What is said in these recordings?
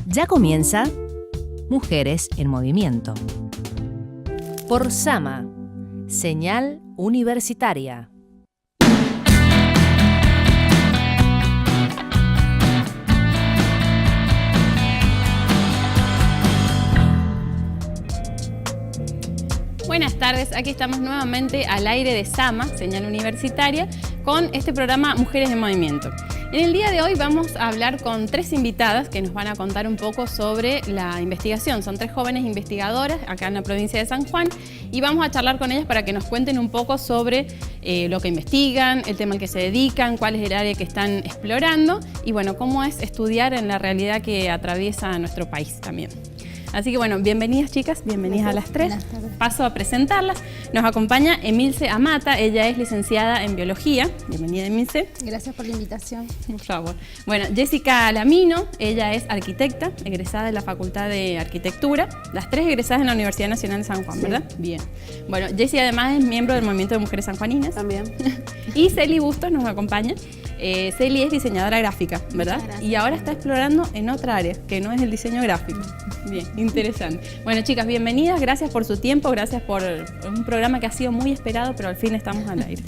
Ya comienza Mujeres en Movimiento. Por Sama, Señal Universitaria. Buenas tardes, aquí estamos nuevamente al aire de Sama, Señal Universitaria, con este programa Mujeres en Movimiento. En el día de hoy vamos a hablar con tres invitadas que nos van a contar un poco sobre la investigación. Son tres jóvenes investigadoras acá en la provincia de San Juan y vamos a charlar con ellas para que nos cuenten un poco sobre lo que investigan, el tema al que se dedican, cuál es el área que están explorando y bueno, cómo es estudiar en la realidad que atraviesa nuestro país también. Así que bueno, bienvenidas chicas, bienvenidas a las tres. Paso a presentarlas. Nos acompaña Emilce Amata, ella es licenciada en Biología. Bienvenida Emilce. Gracias por la invitación. Por favor. Bueno, Jessica Lamino, ella es arquitecta, egresada de la Facultad de Arquitectura. Las tres egresadas en la Universidad Nacional de San Juan, sí. ¿Verdad? Bien. Bueno, Jessie además es miembro del Movimiento de Mujeres Sanjuaninas. También. Y Celi Bustos nos acompaña. Celi es diseñadora gráfica, ¿verdad? Y ahora está explorando en otra área, que no es el diseño gráfico. Bien, interesante. Bueno, chicas, bienvenidas, gracias por su tiempo, gracias por un programa que ha sido muy esperado, pero al fin estamos al aire.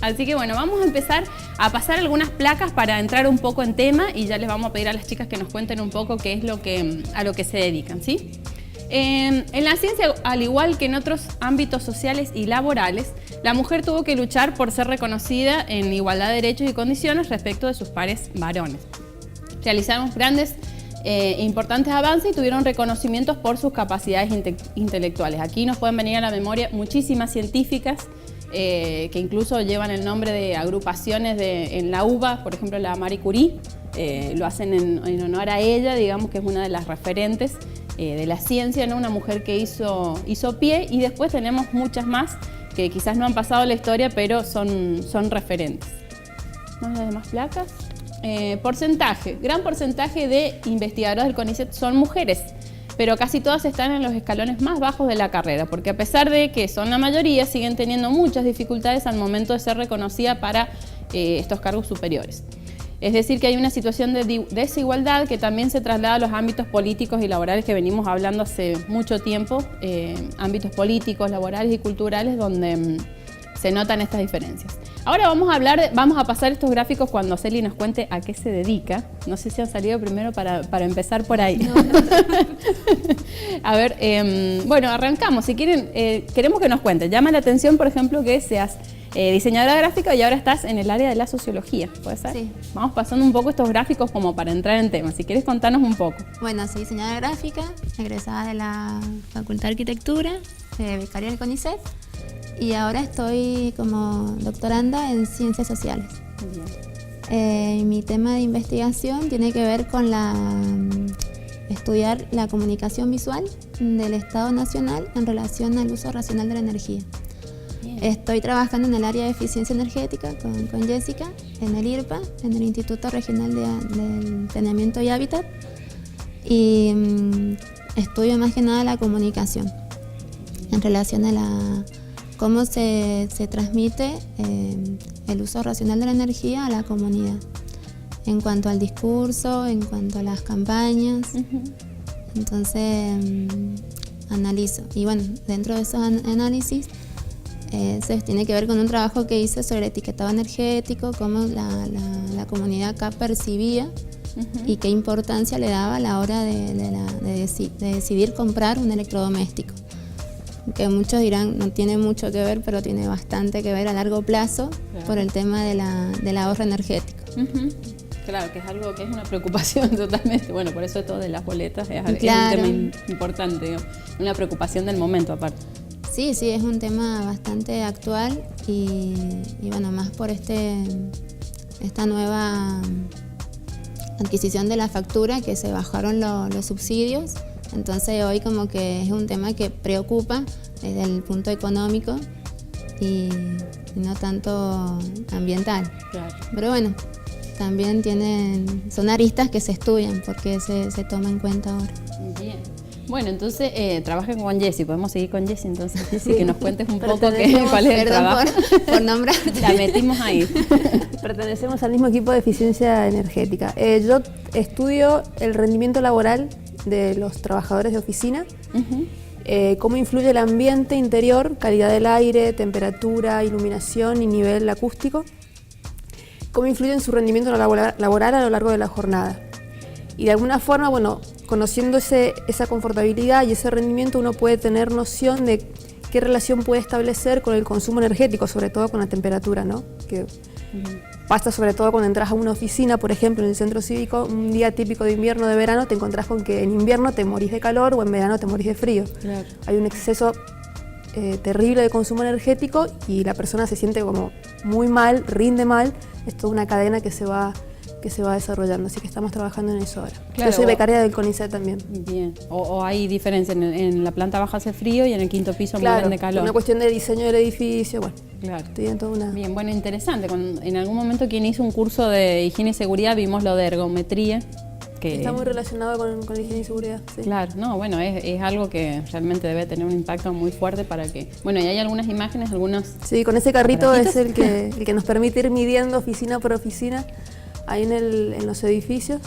Así que bueno, vamos a empezar a pasar algunas placas para entrar un poco en tema y ya les vamos a pedir a las chicas que nos cuenten un poco qué es a lo que se dedican, ¿sí? En la ciencia, al igual que en otros ámbitos sociales y laborales, la mujer tuvo que luchar por ser reconocida en igualdad de derechos y condiciones respecto de sus pares varones. Realizaron grandes e importantes avances y tuvieron reconocimientos por sus capacidades intelectuales. Aquí nos pueden venir a la memoria muchísimas científicas que incluso llevan el nombre de agrupaciones en la UBA, por ejemplo la Marie Curie, lo hacen en honor a ella, digamos que es una de las referentes de la ciencia, ¿no? Una mujer que hizo pie, y después tenemos muchas más que quizás no han pasado la historia, pero son referentes. ¿Más las demás placas? Porcentaje. Gran porcentaje de investigadoras del CONICET son mujeres, pero casi todas están en los escalones más bajos de la carrera, porque a pesar de que son la mayoría, siguen teniendo muchas dificultades al momento de ser reconocida para estos cargos superiores. Es decir, que hay una situación de desigualdad que también se traslada a los ámbitos políticos y laborales que venimos hablando hace mucho tiempo, ámbitos políticos, laborales y culturales donde se notan estas diferencias. Ahora vamos a pasar estos gráficos cuando Celi nos cuente a qué se dedica. No sé si han salido primero para empezar por ahí. No. A ver, bueno, arrancamos. Si quieren, queremos que nos cuenten. Llama la atención, por ejemplo, que seas diseñadora gráfica y ahora estás en el área de la sociología, ¿puede ser? Sí. Vamos pasando un poco estos gráficos como para entrar en tema. Si quieres contarnos un poco. Bueno, soy diseñadora gráfica, egresada de la Facultad de Arquitectura, becaria del CONICET, y ahora estoy como doctoranda en Ciencias Sociales. Mi tema de investigación tiene que ver con estudiar la comunicación visual del Estado Nacional en relación al uso racional de la energía. Estoy trabajando en el área de eficiencia energética con Jessica, en el IRPA, en el Instituto Regional del Planeamiento y Hábitat, y estudio más que nada la comunicación en relación a cómo se transmite el uso racional de la energía a la comunidad, en cuanto al discurso, en cuanto a las campañas. Entonces analizo, y bueno, dentro de esos análisis se tiene que ver con un trabajo que hice sobre etiquetado energético, cómo la comunidad acá percibía y qué importancia le daba a la hora de decidir comprar un electrodoméstico. Que muchos dirán no tiene mucho que ver, pero tiene bastante que ver a largo plazo, claro, por el tema del ahorro energético. Claro, que es algo que es una preocupación totalmente. Bueno, por eso esto de las boletas es claro, un tema importante, digamos, una preocupación del momento aparte. Sí, es un tema bastante actual y bueno, más por esta nueva adquisición de la factura, que se bajaron los subsidios. Entonces hoy como que es un tema que preocupa desde el punto económico y no tanto ambiental. Claro. Pero bueno, también son aristas que se estudian porque se toma en cuenta ahora. Bien. Bueno, entonces trabajan con Jessy. Podemos seguir con Jessy, entonces, Jessy, que nos cuentes un poco cuál es el trabajo. Por nombrar. La metimos ahí. Pertenecemos al mismo equipo de eficiencia energética. Yo estudio el rendimiento laboral de los trabajadores de oficina, cómo influye el ambiente interior, calidad del aire, temperatura, iluminación y nivel acústico, cómo influye en su rendimiento laboral a lo largo de la jornada. Y de alguna forma, bueno, conociendo esa confortabilidad y ese rendimiento, uno puede tener noción de qué relación puede establecer con el consumo energético, sobre todo con la temperatura, ¿no? Que pasa sobre todo cuando entras a una oficina, por ejemplo, en el centro cívico, un día típico de invierno o de verano, te encontrás con que en invierno te morís de calor o en verano te morís de frío. Claro. Hay un exceso terrible de consumo energético y la persona se siente como muy mal, rinde mal. Es toda una cadena que se va desarrollando, así que estamos trabajando en eso ahora. Claro, yo soy becaria del CONICET también. Bien, o hay diferencia, en la planta baja hace frío y en el quinto piso mueren de calor. Una cuestión de diseño del edificio, bueno, claro. estoy en toda una... Bien, bueno, interesante. En algún momento quien hizo un curso de higiene y seguridad vimos lo de ergometría. Que está muy relacionado con la higiene y seguridad. Sí. Claro, no, bueno, es algo que realmente debe tener un impacto muy fuerte para que... Bueno, y hay algunas imágenes, algunos... Sí, con ese carrito es el que nos permite ir midiendo oficina por oficina, ahí en los edificios,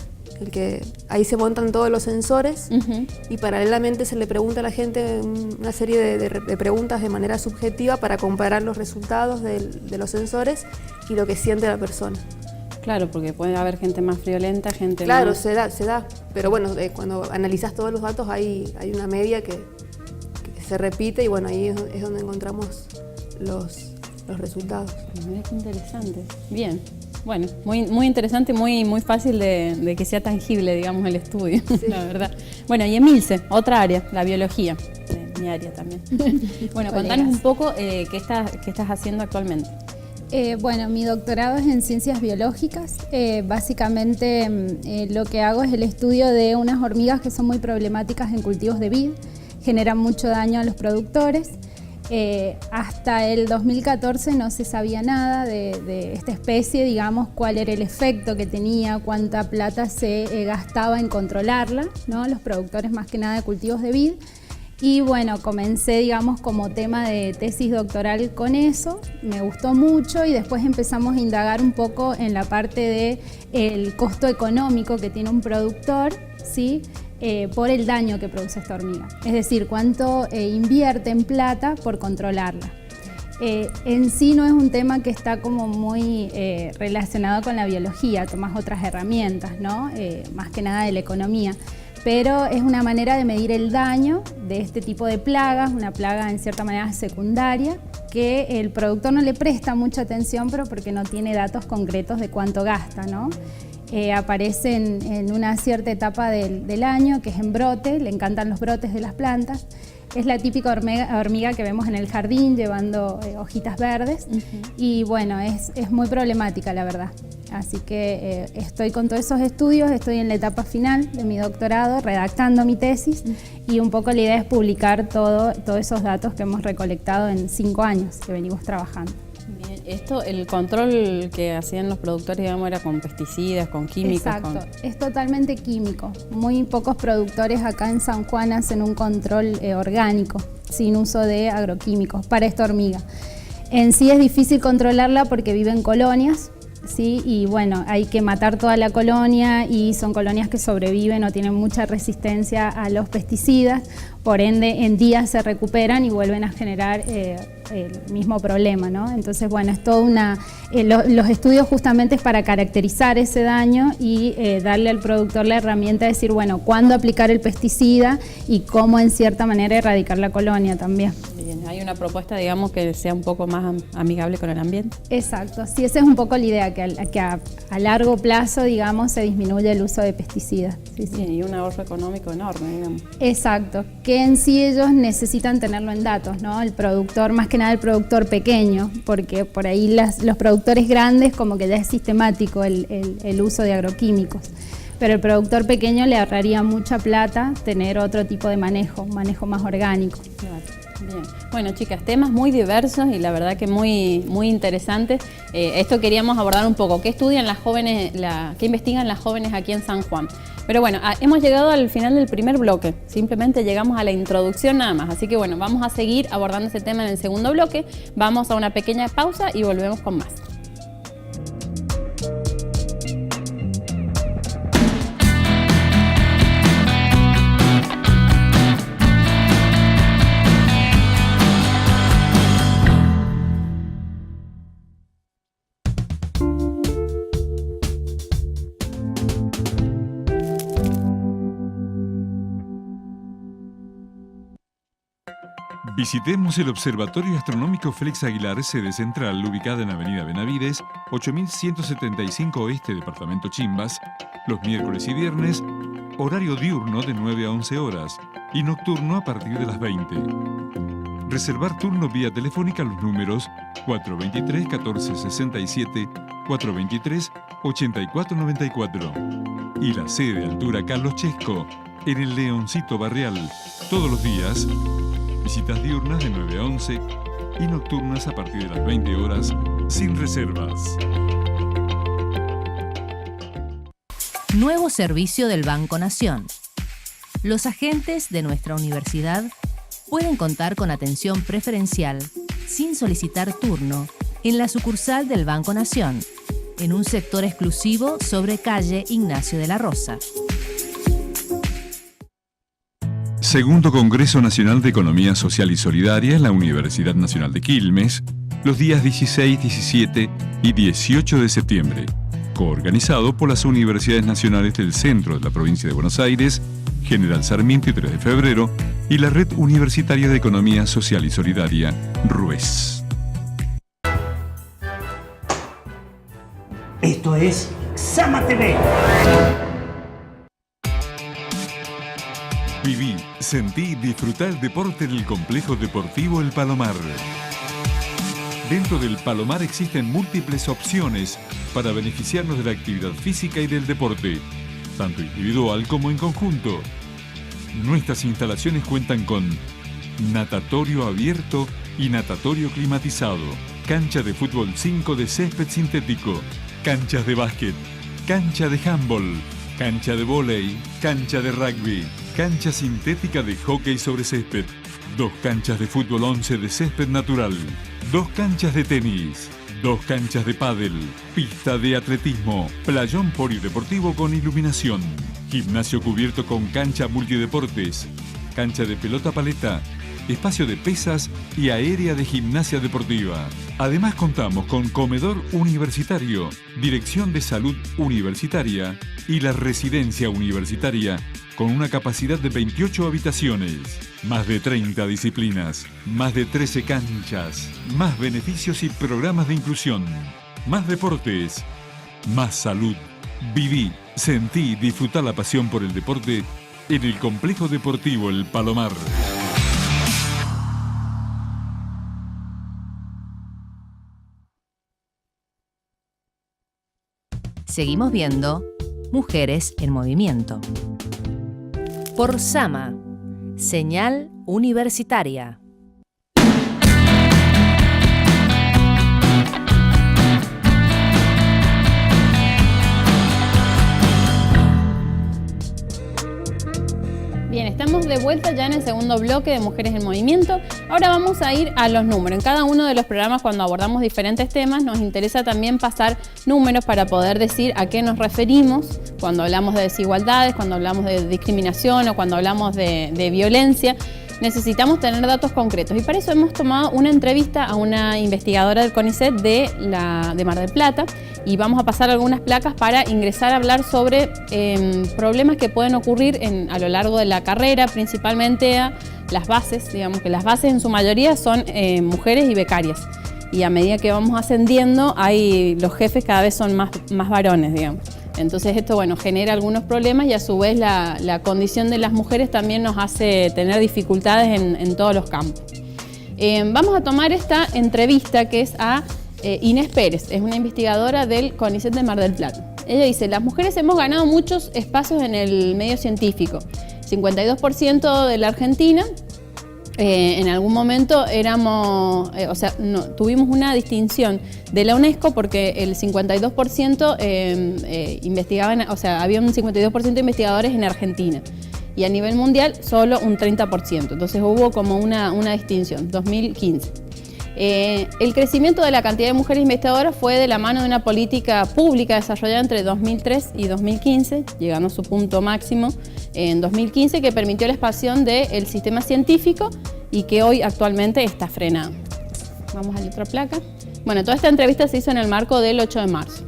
ahí se montan todos los sensores y paralelamente se le pregunta a la gente una serie de preguntas de manera subjetiva para comparar los resultados de los sensores y lo que siente la persona. Claro, porque puede haber gente más friolenta, gente Claro, más... se da. Pero bueno, cuando analizas todos los datos hay una media que se repite y bueno, ahí es donde encontramos los resultados. Mira qué interesante. Bien. Bueno, muy interesante y muy fácil de que sea tangible, digamos, el estudio, sí. La verdad. Bueno, y Emilce, otra área, la biología, mi área también. Bueno, contanos un poco qué estás haciendo actualmente. Bueno, mi doctorado es en ciencias biológicas. Básicamente lo que hago es el estudio de unas hormigas que son muy problemáticas en cultivos de vid, generan mucho daño a los productores. Hasta el 2014 no se sabía nada de esta especie, digamos, cuál era el efecto que tenía, cuánta plata se gastaba en controlarla, ¿no? Los productores más que nada de cultivos de vid. Y bueno, comencé, digamos, como tema de tesis doctoral con eso, me gustó mucho y después empezamos a indagar un poco en la parte del costo económico que tiene un productor, ¿sí? Por el daño que produce esta hormiga. Es decir, cuánto invierte en plata por controlarla. En sí no es un tema que está como muy relacionado con la biología, tomas otras herramientas, ¿no? Más que nada de la economía. Pero es una manera de medir el daño de este tipo de plagas, una plaga en cierta manera secundaria, que el productor no le presta mucha atención, pero porque no tiene datos concretos de cuánto gasta, ¿no? Aparece en una cierta etapa del año, que es en brote, le encantan los brotes de las plantas. Es la típica hormiga que vemos en el jardín llevando hojitas verdes y bueno, es muy problemática la verdad. Así que estoy con todos esos estudios, estoy en la etapa final de mi doctorado, redactando mi tesis y un poco la idea es publicar todos esos datos que hemos recolectado en 5 años que venimos trabajando. Bien, el control que hacían los productores, digamos, era con pesticidas, con químicos. Exacto, es totalmente químico. Muy pocos productores acá en San Juan hacen un control orgánico, sin uso de agroquímicos para esta hormiga. En sí es difícil controlarla porque vive en colonias, ¿sí? Y bueno, hay que matar toda la colonia y son colonias que sobreviven o tienen mucha resistencia a los pesticidas, por ende en días se recuperan y vuelven a generar el mismo problema, ¿no? Entonces, bueno, es todo los estudios justamente es para caracterizar ese daño y darle al productor la herramienta de decir, bueno, cuándo aplicar el pesticida y cómo en cierta manera erradicar la colonia también. Bien, hay una propuesta, digamos, que sea un poco más amigable con el ambiente. Exacto, sí, esa es un poco la idea, que a largo plazo, digamos, se disminuye el uso de pesticidas. Sí, sí. Bien, y un ahorro económico enorme, digamos. Exacto, que en sí ellos necesitan tenerlo en datos, ¿no? El productor, más que nada el productor pequeño, porque por ahí los productores grandes como que ya es sistemático el uso de agroquímicos. Pero el productor pequeño le ahorraría mucha plata tener otro tipo de manejo, un manejo más orgánico. Claro. Bien. Bueno, chicas, temas muy diversos y la verdad que muy interesantes. Esto queríamos abordar un poco. ¿Qué estudian las jóvenes, qué investigan las jóvenes aquí en San Juan? Pero bueno, hemos llegado al final del primer bloque. Simplemente llegamos a la introducción nada más. Así que bueno, vamos a seguir abordando ese tema en el segundo bloque. Vamos a una pequeña pausa y volvemos con más. Visitemos el Observatorio Astronómico Félix Aguilar, sede central, ubicada en Avenida Benavides, 8175 Oeste, Departamento Chimbas, los miércoles y viernes, horario diurno de 9 a 11 horas y nocturno a partir de las 20. Reservar turno vía telefónica a los números 423-1467, 423-8494 y la sede Altura Carlos Chesco, en el Leoncito Barrial, todos los días. Visitas diurnas de 9 a 11 y nocturnas a partir de las 20 horas, sin reservas. Nuevo servicio del Banco Nación. Los agentes de nuestra universidad pueden contar con atención preferencial sin solicitar turno en la sucursal del Banco Nación, en un sector exclusivo sobre calle Ignacio de la Rosa. Segundo Congreso Nacional de Economía Social y Solidaria en la Universidad Nacional de Quilmes, los días 16, 17 y 18 de septiembre, coorganizado por las Universidades Nacionales del Centro de la Provincia de Buenos Aires, General Sarmiento y 3 de Febrero, y la Red Universitaria de Economía Social y Solidaria, RUES. Esto es Sama TV. Viví, sentí y disfrutá el deporte en el Complejo Deportivo El Palomar. Dentro del Palomar existen múltiples opciones para beneficiarnos de la actividad física y del deporte, tanto individual como en conjunto. Nuestras instalaciones cuentan con natatorio abierto y natatorio climatizado, cancha de fútbol 5 de césped sintético, canchas de básquet, cancha de handball, cancha de vóley, cancha de rugby, cancha sintética de hockey sobre césped, 2 canchas de fútbol 11 de césped natural, 2 canchas de tenis, 2 canchas de pádel, pista de atletismo, playón polideportivo con iluminación, gimnasio cubierto con cancha multideportes, cancha de pelota paleta, espacio de pesas y aérea de gimnasia deportiva. Además contamos con comedor universitario, dirección de salud universitaria y la residencia universitaria con una capacidad de 28 habitaciones, más de 30 disciplinas, más de 13 canchas, más beneficios y programas de inclusión, más deportes, más salud. Viví, sentí y disfrutá la pasión por el deporte en el Complejo Deportivo El Palomar. Seguimos viendo Mujeres en Movimiento. Por Sama, Señal Universitaria. Bien, estamos de vuelta ya en el segundo bloque de Mujeres en Movimiento. Ahora vamos a ir a los números. En cada uno de los programas, cuando abordamos diferentes temas, nos interesa también pasar números para poder decir a qué nos referimos cuando hablamos de desigualdades, cuando hablamos de discriminación o cuando hablamos de violencia. Necesitamos tener datos concretos y para eso hemos tomado una entrevista a una investigadora del CONICET de Mar del Plata y vamos a pasar algunas placas para ingresar a hablar sobre problemas que pueden ocurrir a lo largo de la carrera, principalmente a las bases, digamos que las bases en su mayoría son mujeres y becarias y a medida que vamos ascendiendo los jefes cada vez son más varones, digamos. Entonces esto, bueno, genera algunos problemas y a su vez la condición de las mujeres también nos hace tener dificultades en todos los campos. Vamos a tomar esta entrevista que es a Inés Pérez, es una investigadora del CONICET de Mar del Plata. Ella dice, las mujeres hemos ganado muchos espacios en el medio científico, 52% de la Argentina, En algún momento tuvimos una distinción de la UNESCO porque el 52% investigaban, o sea, había un 52% de investigadores en Argentina y a nivel mundial solo un 30%. Entonces hubo como una distinción, 2015. El crecimiento de la cantidad de mujeres investigadoras fue de la mano de una política pública desarrollada entre 2003 y 2015, llegando a su punto máximo en 2015, que permitió la expansión del sistema científico y que hoy actualmente está frenado. Vamos a la otra placa. Bueno, toda esta entrevista se hizo en el marco del 8 de marzo.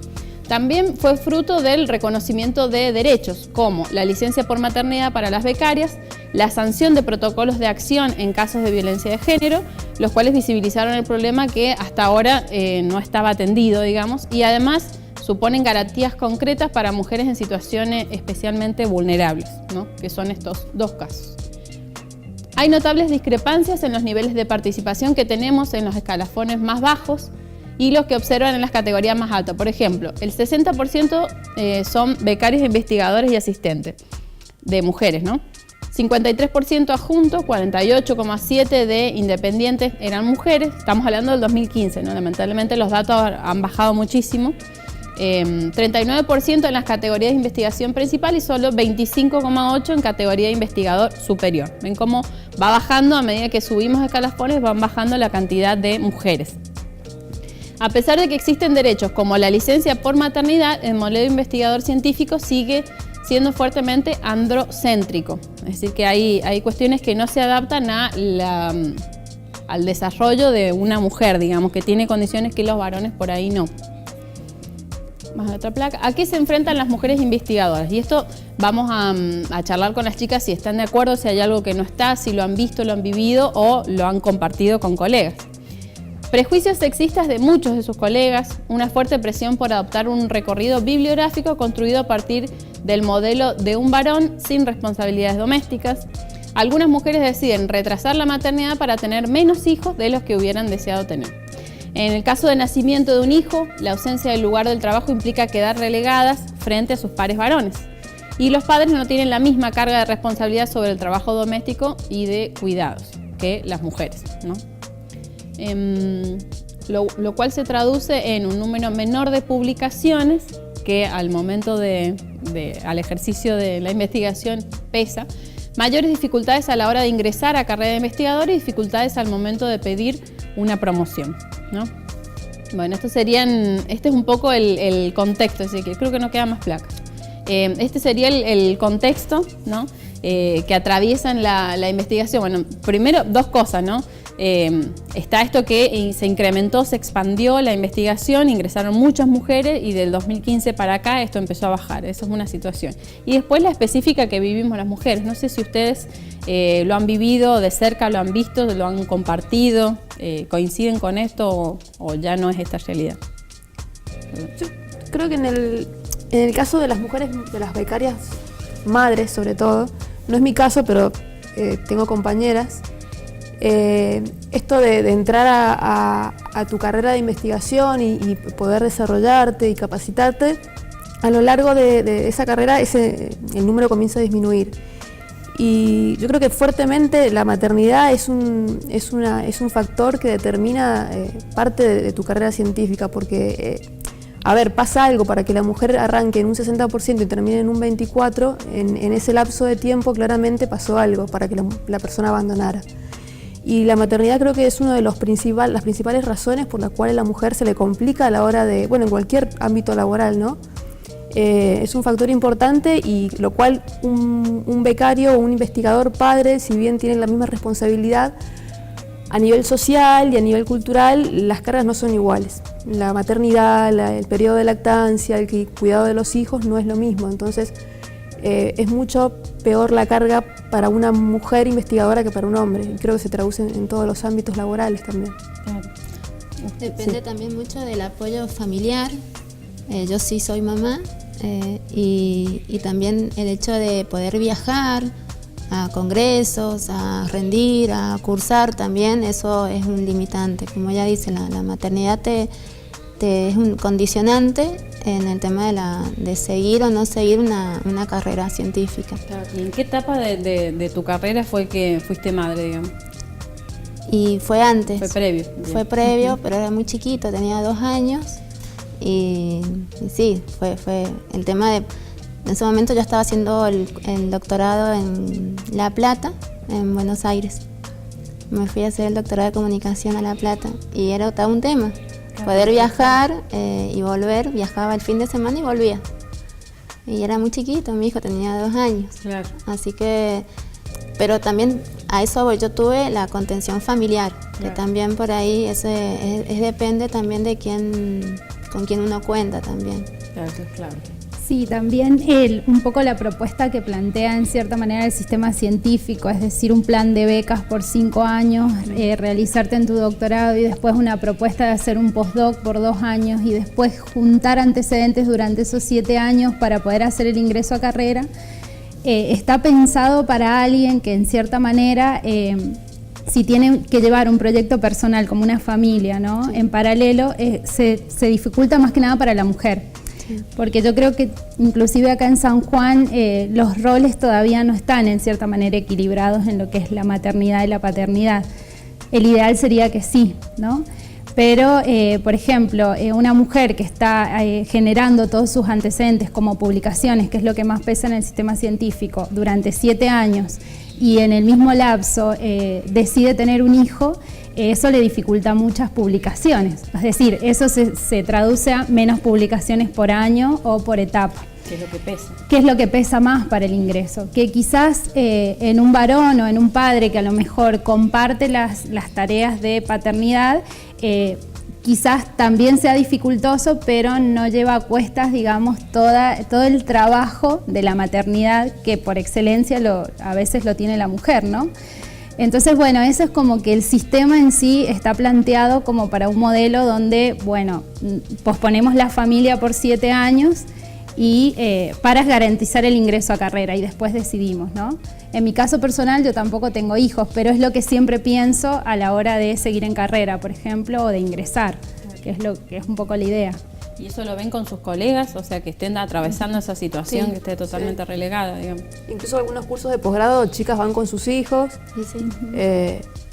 También fue fruto del reconocimiento de derechos, como la licencia por maternidad para las becarias, la sanción de protocolos de acción en casos de violencia de género, los cuales visibilizaron el problema que hasta ahora no estaba atendido, digamos, y además suponen garantías concretas para mujeres en situaciones especialmente vulnerables, ¿no? Que son estos dos casos. Hay notables discrepancias en los niveles de participación que tenemos en los escalafones más bajos y los que observan en las categorías más altas. Por ejemplo, el 60% son becarios, investigadores y asistentes de mujeres, ¿no? 53% adjuntos, 48,7% de independientes eran mujeres. Estamos hablando del 2015, ¿no? Lamentablemente los datos han bajado muchísimo. 39% en las categorías de investigación principal y solo 25,8% en categoría de investigador superior. Ven cómo va bajando a medida que subimos escalafones, van bajando la cantidad de mujeres. A pesar de que existen derechos como la licencia por maternidad, el modelo investigador científico sigue siendo fuertemente androcéntrico. Es decir, que hay cuestiones que no se adaptan al desarrollo de una mujer, digamos, que tiene condiciones que los varones por ahí no. Más a otra placa. ¿A qué se enfrentan las mujeres investigadoras? Y esto vamos a charlar con las chicas si están de acuerdo, si hay algo que no está, si lo han visto, lo han vivido o lo han compartido con colegas. Prejuicios sexistas de muchos de sus colegas, una fuerte presión por adoptar un recorrido bibliográfico construido a partir del modelo de un varón sin responsabilidades domésticas. Algunas mujeres deciden retrasar la maternidad para tener menos hijos de los que hubieran deseado tener. En el caso de nacimiento de un hijo, la ausencia del lugar del trabajo implica quedar relegadas frente a sus pares varones. Y los padres no tienen la misma carga de responsabilidad sobre el trabajo doméstico y de cuidados que las mujeres, ¿no? Lo cual se traduce en un número menor de publicaciones que al momento al ejercicio de la investigación pesa, mayores dificultades a la hora de ingresar a carrera de investigador y dificultades al momento de pedir una promoción, ¿no? Bueno, este es un poco el contexto, así que creo que no queda más placas. Este sería el contexto, ¿no? Que atraviesan la investigación. Bueno, primero dos cosas, ¿no? Está esto que se incrementó, se expandió la investigación, ingresaron muchas mujeres y del 2015 para acá esto empezó a bajar. Eso es una situación. Y después la específica que vivimos las mujeres. No sé si ustedes lo han vivido de cerca, lo han visto, lo han compartido, coinciden con esto o ya no es esta realidad. Yo creo que en el caso de las mujeres, de las becarias madres sobre todo, no es mi caso, pero tengo compañeras, esto de entrar a tu carrera de investigación y poder desarrollarte y capacitarte, a lo largo de esa carrera el número comienza a disminuir. Y yo creo que fuertemente la maternidad es un factor que determina parte de tu carrera científica, porque pasa algo para que la mujer arranque en un 60% y termine en un 24%, en ese lapso de tiempo claramente pasó algo para que la persona abandonara. Y la maternidad creo que es una de las principales razones por las cuales a la mujer se le complica a la hora de, en cualquier ámbito laboral, ¿no? Es un factor importante y lo cual un becario o un investigador padre, si bien tienen la misma responsabilidad, a nivel social y a nivel cultural las cargas no son iguales. La maternidad, el periodo de lactancia, el cuidado de los hijos no es lo mismo. Entonces es mucho peor la carga para una mujer investigadora que para un hombre. Y creo que se traduce en todos los ámbitos laborales también. Depende también mucho del apoyo familiar. Yo sí soy mamá y también el hecho de poder viajar a congresos, a rendir, a cursar también, eso es un limitante. Como ella dice, la maternidad es un condicionante en el tema de seguir o no seguir una carrera científica. Claro. ¿Y en qué etapa de tu carrera fue que fuiste madre, digamos? Y fue antes. Fue previo. Fue previo, pero era muy chiquito, tenía 2 años. Y sí, fue el tema de... En ese momento yo estaba haciendo el doctorado en La Plata, en Buenos Aires. Me fui a hacer el doctorado de comunicación a La Plata y era todo un tema. Poder viajar y volver, viajaba el fin de semana y volvía. Y era muy chiquito, mi hijo tenía 2 años. Claro. Así que, pero también a eso voy, yo tuve la contención familiar, que también por ahí depende también de con quién uno cuenta también. Claro, eso es claro. Sí, también un poco la propuesta que plantea en cierta manera el sistema científico, es decir, un plan de becas por 5 años, realizarte en tu doctorado y después una propuesta de hacer un postdoc por 2 años y después juntar antecedentes durante esos 7 años para poder hacer el ingreso a carrera, está pensado para alguien que en cierta manera, si tiene que llevar un proyecto personal como una familia, ¿no? En paralelo, se dificulta más que nada para la mujer. Porque yo creo que inclusive acá en San Juan los roles todavía no están en cierta manera equilibrados en lo que es la maternidad y la paternidad. El ideal sería que sí, ¿no? Pero, por ejemplo, una mujer que está generando todos sus antecedentes como publicaciones, que es lo que más pesa en el sistema científico, durante 7 años y en el mismo lapso decide tener un hijo, eso le dificulta muchas publicaciones. Es decir, eso se traduce a menos publicaciones por año o por etapa. ¿Qué es lo que pesa? ¿Qué es lo que pesa más para el ingreso? Que quizás en un varón o en un padre que a lo mejor comparte las tareas de paternidad, quizás también sea dificultoso, pero no lleva a cuestas, digamos, todo el trabajo de la maternidad que por excelencia a veces lo tiene la mujer, ¿no? Entonces, bueno, eso es como que el sistema en sí está planteado como para un modelo donde, bueno, posponemos la familia por 7 años y para garantizar el ingreso a carrera y después decidimos, ¿no? En mi caso personal yo tampoco tengo hijos, pero es lo que siempre pienso a la hora de seguir en carrera, por ejemplo, o de ingresar, que es un poco la idea. ¿Y eso lo ven con sus colegas? O sea, que estén atravesando esa situación, que esté totalmente relegada, digamos. Incluso algunos cursos de posgrado, chicas van con sus hijos,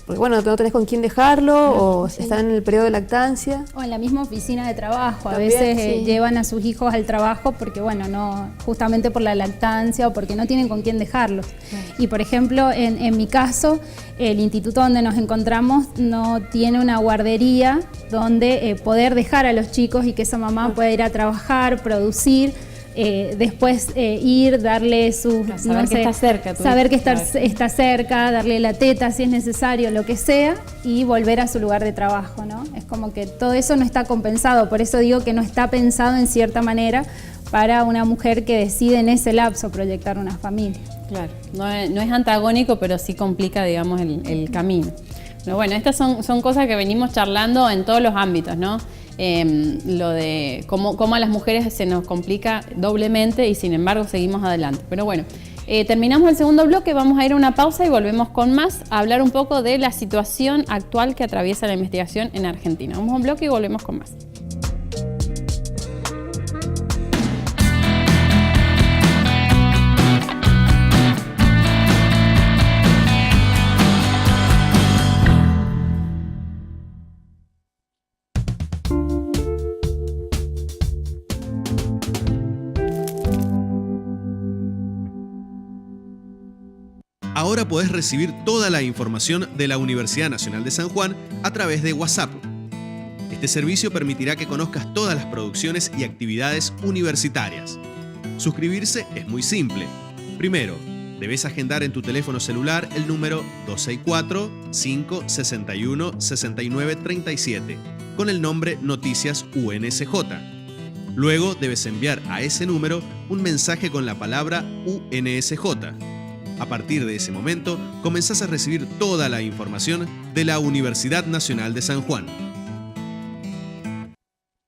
porque bueno, no tenés con quién dejarlo, o están en el periodo de lactancia. O en la misma oficina de trabajo, También, a veces llevan a sus hijos al trabajo porque, bueno, no, justamente por la lactancia o porque no tienen con quién dejarlos. Y por ejemplo, en mi caso, el instituto donde nos encontramos no tiene una guardería donde poder dejar a los chicos y que esa mamá pueda ir a trabajar, producir, después ir, darle su... Saber que está cerca. Saber que está cerca, darle la teta si es necesario, lo que sea, y volver a su lugar de trabajo, ¿no? Es como que todo eso no está compensado, por eso digo que no está pensado en cierta manera para una mujer que decide en ese lapso proyectar una familia. Claro, no es antagónico, pero sí complica, digamos, el camino. Pero bueno, estas son cosas que venimos charlando en todos los ámbitos, ¿no? Lo de cómo a las mujeres se nos complica doblemente y sin embargo seguimos adelante. Pero bueno, terminamos el segundo bloque, vamos a ir a una pausa y volvemos con más, a hablar un poco de la situación actual que atraviesa la investigación en Argentina. Vamos a un bloque y volvemos con más. Ahora podés recibir toda la información de la Universidad Nacional de San Juan a través de WhatsApp. Este servicio permitirá que conozcas todas las producciones y actividades universitarias. Suscribirse es muy simple. Primero, debes agendar en tu teléfono celular el número 264-561-6937 con el nombre Noticias UNSJ. Luego debes enviar a ese número un mensaje con la palabra UNSJ. A partir de ese momento, comenzás a recibir toda la información de la Universidad Nacional de San Juan.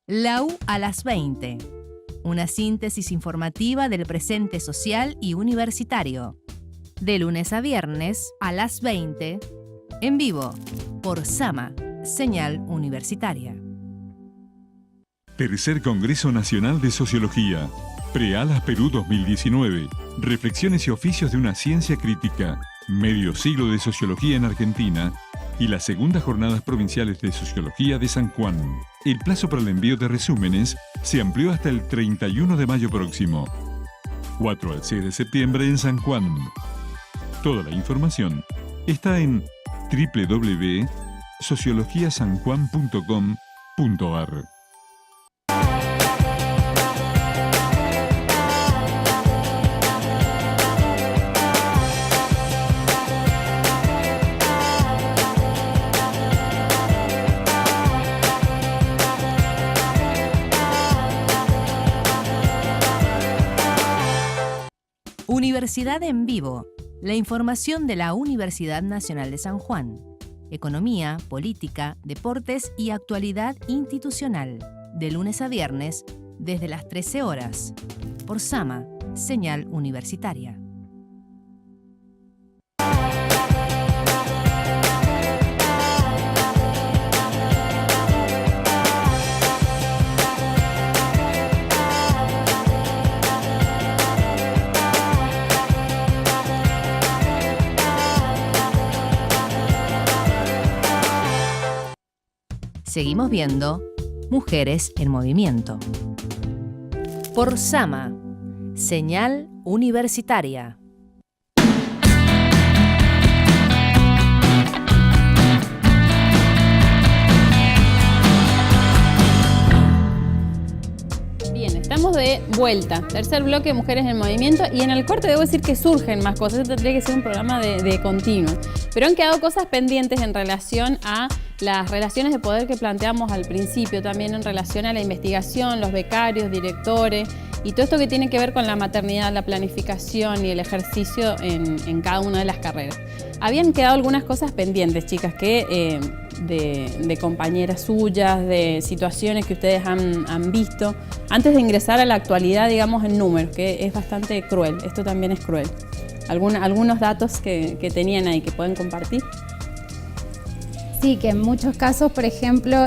La U a las 20. Una síntesis informativa del presente social y universitario. De lunes a viernes a las 20, en vivo, por Sama, señal universitaria. Tercer Congreso Nacional de Sociología. Prealas Perú 2019. Reflexiones y oficios de una ciencia crítica. Medio siglo de sociología en Argentina y las segundas jornadas provinciales de Sociología de San Juan. El plazo para el envío de resúmenes se amplió hasta el 31 de mayo próximo. 4 al 6 de septiembre en San Juan. Toda la información está en www.sociologiasanjuan.com.ar. Universidad en Vivo. La información de la Universidad Nacional de San Juan. Economía, política, deportes y actualidad institucional. De lunes a viernes, desde las 13 horas. Por Sama, señal universitaria. Seguimos viendo Mujeres en Movimiento. Por Sama, señal universitaria. Bien, estamos de vuelta. Tercer bloque de Mujeres en Movimiento. Y en el corte debo decir que surgen más cosas. Esto tendría que ser un programa de continuo. Pero han quedado cosas pendientes en relación a las relaciones de poder que planteamos al principio, también en relación a la investigación, los becarios, directores y todo esto que tiene que ver con la maternidad, la planificación y el ejercicio en cada una de las carreras. Habían quedado algunas cosas pendientes, chicas, que de compañeras suyas, de situaciones que ustedes han visto, antes de ingresar a la actualidad, digamos, en números, que es bastante cruel. Esto también es cruel. Algunos datos que tenían ahí que pueden compartir. Sí, que en muchos casos, por ejemplo,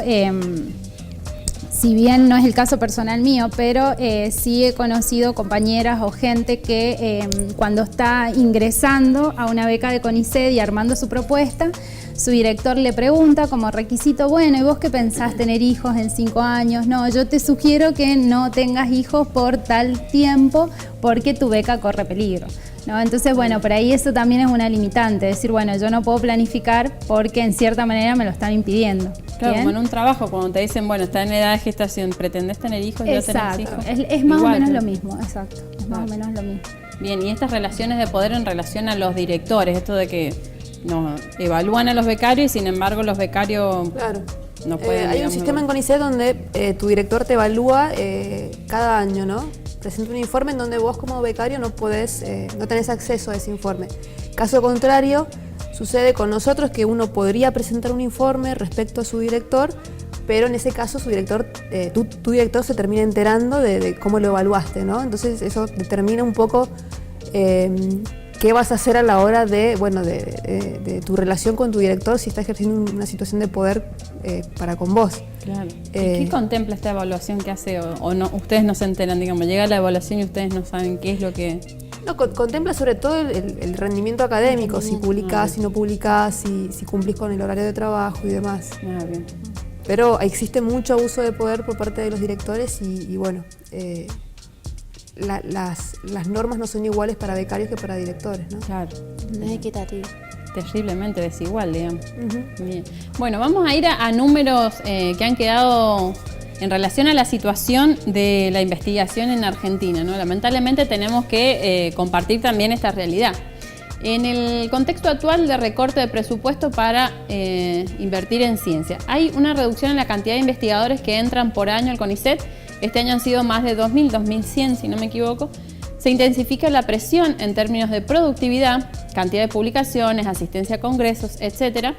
si bien no es el caso personal mío, pero sí he conocido compañeras o gente que cuando está ingresando a una beca de CONICET y armando su propuesta, su director le pregunta como requisito, bueno, ¿y vos qué pensás tener hijos en 5 años? No, yo te sugiero que no tengas hijos por tal tiempo porque tu beca corre peligro. ¿No? Entonces, bueno, por ahí eso también es una limitante, decir, bueno, yo no puedo planificar porque en cierta manera me lo están impidiendo. Claro, ¿bien? como en un trabajo, cuando te dicen, bueno, está en edad de gestación, ¿pretendés tener hijos? Exacto, ¿Ya tenés hijos? es más Igual, o menos ¿no? lo mismo, exacto, es más o menos lo mismo. Bien, y estas relaciones de poder en relación a los directores, esto de que nos evalúan a los becarios y sin embargo los becarios Claro. no pueden... Hay un sistema en CONICET donde tu director te evalúa cada año, ¿no? Presenta un informe en donde vos como becario no tenés acceso a ese informe. Caso contrario, sucede con nosotros que uno podría presentar un informe respecto a su director, pero en ese caso su director, tu director se termina enterando de cómo lo evaluaste, ¿no? Entonces eso determina un poco qué vas a hacer a la hora de tu relación con tu director si está ejerciendo una situación de poder para con vos. Claro. ¿Y qué contempla esta evaluación que hace o no? Ustedes no se enteran, digamos, llega la evaluación y ustedes no saben qué es lo que... No, contempla sobre todo el rendimiento académico, si publicás, si no publicás, si cumplís con el horario de trabajo y demás. Ah, bien. Pero existe mucho abuso de poder por parte de los directores y bueno, las normas no son iguales para becarios que para directores, ¿no? Claro. No es equitativo. Terriblemente desigual, digamos. Bien. Bueno, vamos a ir a números que han quedado en relación a la situación de la investigación en Argentina, ¿no? Lamentablemente tenemos que compartir también esta realidad. En el contexto actual de recorte de presupuesto para invertir en ciencia, hay una reducción en la cantidad de investigadores que entran por año al CONICET. Este año han sido más de 2.000, 2.100 si no me equivoco. Se intensifica la presión en términos de productividad, cantidad de publicaciones, asistencia a congresos, etc.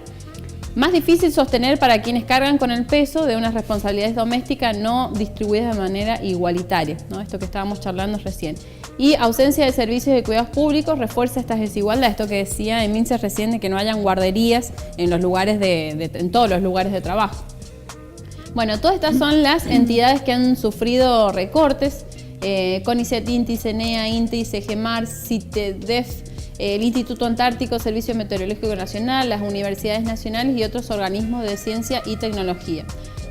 Más difícil sostener para quienes cargan con el peso de unas responsabilidades domésticas no distribuidas de manera igualitaria, ¿no? Esto que estábamos charlando recién. Y ausencia de servicios de cuidados públicos refuerza estas desigualdades, esto que decía Emilce recién, de que no hayan guarderías en los lugares en todos los lugares de trabajo. Bueno, todas estas son las entidades que han sufrido recortes. CONICET, INTI, CENEA, INTI, CEGEMAR, CITEDEF, el Instituto Antártico, Servicio Meteorológico Nacional, las universidades nacionales y otros organismos de ciencia y tecnología.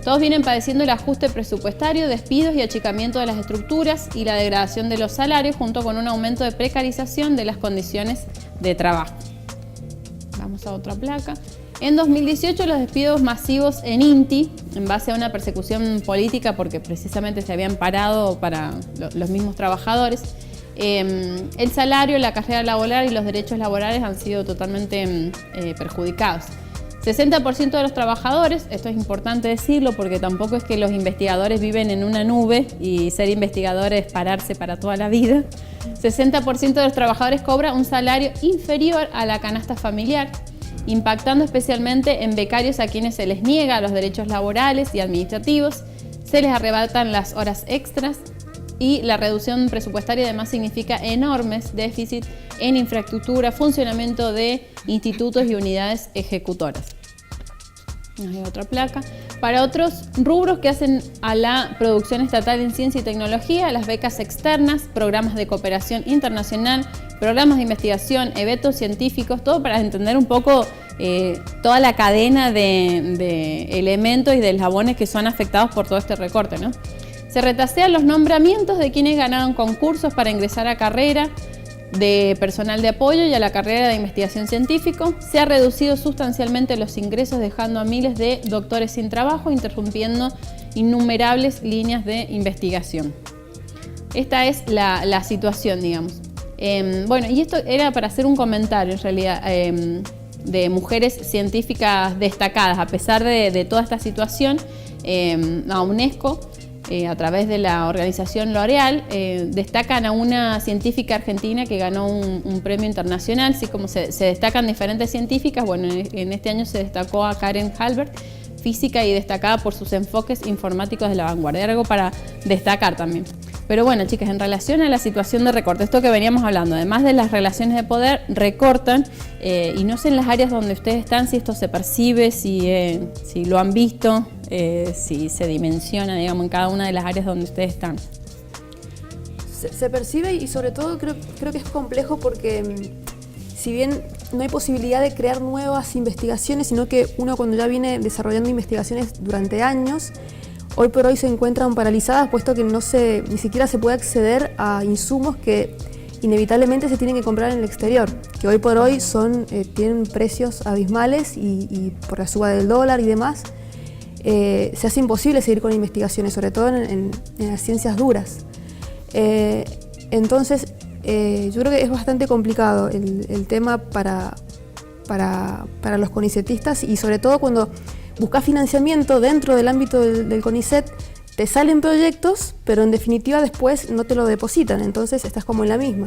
Todos vienen padeciendo el ajuste presupuestario, despidos y achicamiento de las estructuras y la degradación de los salarios, junto con un aumento de precarización de las condiciones de trabajo. Vamos a otra placa. En 2018 los despidos masivos en INTI, en base a una persecución política porque precisamente se habían parado para los mismos trabajadores, el salario, la carrera laboral y los derechos laborales han sido totalmente perjudicados. 60% de los trabajadores, esto es importante decirlo porque tampoco es que los investigadores viven en una nube y ser investigador es pararse para toda la vida. 60% de los trabajadores cobra un salario inferior a la canasta familiar, impactando especialmente en becarios a quienes se les niega los derechos laborales y administrativos, se les arrebatan las horas extras y la reducción presupuestaria además significa enormes déficits en infraestructura, funcionamiento de institutos y unidades ejecutoras. Hay otra placa. Para otros rubros que hacen a la producción estatal en ciencia y tecnología, las becas externas, programas de cooperación internacional, programas de investigación, eventos científicos, todo para entender un poco toda la cadena de elementos y de eslabones que son afectados por todo este recorte, ¿no? Se retasean los nombramientos de quienes ganaron concursos para ingresar a carrera de personal de apoyo y a la carrera de investigación científico. Se ha reducido sustancialmente los ingresos, dejando a miles de doctores sin trabajo, interrumpiendo innumerables líneas de investigación. Esta es la situación, digamos. Bueno, y esto era para hacer un comentario en realidad de mujeres científicas destacadas. A pesar de toda esta situación, la UNESCO, a través de la organización L'Oréal, destacan a una científica argentina que ganó un premio internacional, así como se destacan diferentes científicas. Bueno, en este año se destacó a Karen Halbert, física y destacada por sus enfoques informáticos de la vanguardia. Algo para destacar también. Pero bueno, chicas, en relación a la situación de recorte, esto que veníamos hablando, además de las relaciones de poder, recortan, y no sé en las áreas donde ustedes están si esto se percibe, si lo han visto, si se dimensiona, digamos, en cada una de las áreas donde ustedes están. Se percibe y sobre todo creo que es complejo porque si bien no hay posibilidad de crear nuevas investigaciones, sino que uno cuando ya viene desarrollando investigaciones durante años, hoy por hoy se encuentran paralizadas, puesto que ni siquiera se puede acceder a insumos que inevitablemente se tienen que comprar en el exterior, que hoy por hoy tienen precios abismales y por la suba del dólar y demás, se hace imposible seguir con investigaciones, sobre todo en las ciencias duras. Entonces, yo creo que es bastante complicado el tema para los conicetistas, y sobre todo cuando buscas financiamiento dentro del ámbito del CONICET, te salen proyectos, pero en definitiva después no te lo depositan, entonces estás como en la misma.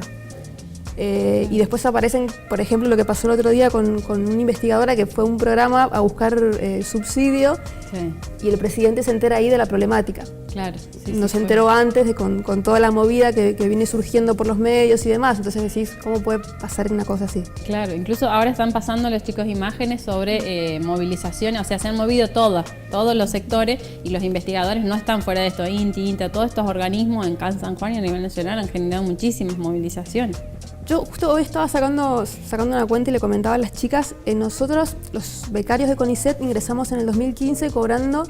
Y después aparecen, por ejemplo, lo que pasó el otro día con una investigadora que fue a un programa a buscar subsidio, sí, y el presidente se entera ahí de la problemática. Claro. Sí, no se enteró antes con toda la movida que viene surgiendo por los medios y demás, entonces decís, ¿cómo puede pasar una cosa así? Claro, incluso ahora están pasando los chicos imágenes sobre movilizaciones, o sea, se han movido todos los sectores y los investigadores no están fuera de esto. INTI, INTA, todos estos organismos en San Juan y a nivel nacional han generado muchísimas movilizaciones. Yo justo hoy estaba sacando una cuenta y le comentaba a las chicas, nosotros los becarios de CONICET ingresamos en el 2015 cobrando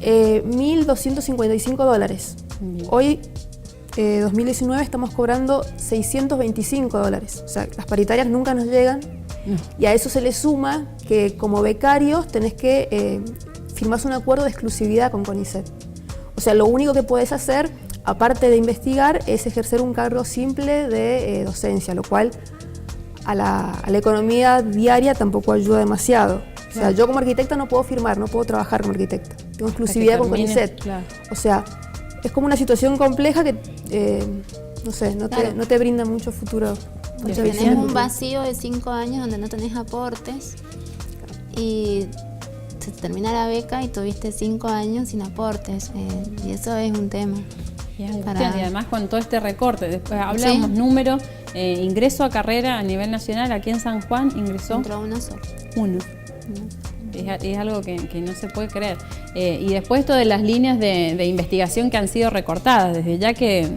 $1.255. Hoy, 2019, estamos cobrando $625. O sea, las paritarias nunca nos llegan. Y a eso se le suma que como becarios tenés que firmar un acuerdo de exclusividad con CONICET. O sea, lo único que podés hacer, aparte de investigar, es ejercer un cargo simple de docencia, lo cual a la economía diaria tampoco ayuda demasiado. O sea, yo como arquitecta no puedo firmar, no puedo trabajar como arquitecta. Tengo exclusividad con CONICET. Claro. O sea, es como una situación compleja que, no sé, no te brinda mucho futuro. Tenés un vacío de 5 años donde no tenés aportes y se termina la beca y tuviste 5 años sin aportes, y eso es un tema. Y además con todo este recorte, después hablamos, sí, número, ingreso a carrera a nivel nacional, aquí en San Juan ingresó... Entró uno solo. Uno. Es algo que no se puede creer. Y después esto de las líneas de investigación que han sido recortadas, desde ya que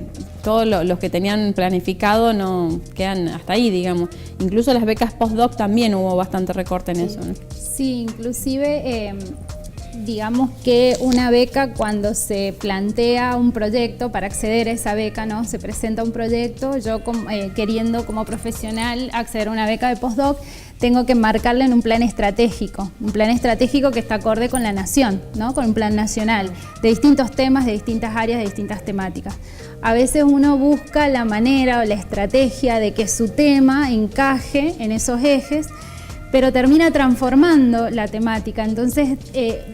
todos los que tenían planificado no quedan hasta ahí, digamos. Incluso las becas postdoc también hubo bastante recorte en eso, ¿no? Sí, inclusive digamos que una beca, cuando se plantea un proyecto para acceder a esa beca, ¿no? Se presenta un proyecto, yo queriendo como profesional acceder a una beca de postdoc, tengo que marcarle en un plan estratégico que está acorde con la nación, ¿no? Con un plan nacional, de distintos temas, de distintas áreas, de distintas temáticas. A veces uno busca la manera o la estrategia de que su tema encaje en esos ejes, pero termina transformando la temática. Entonces,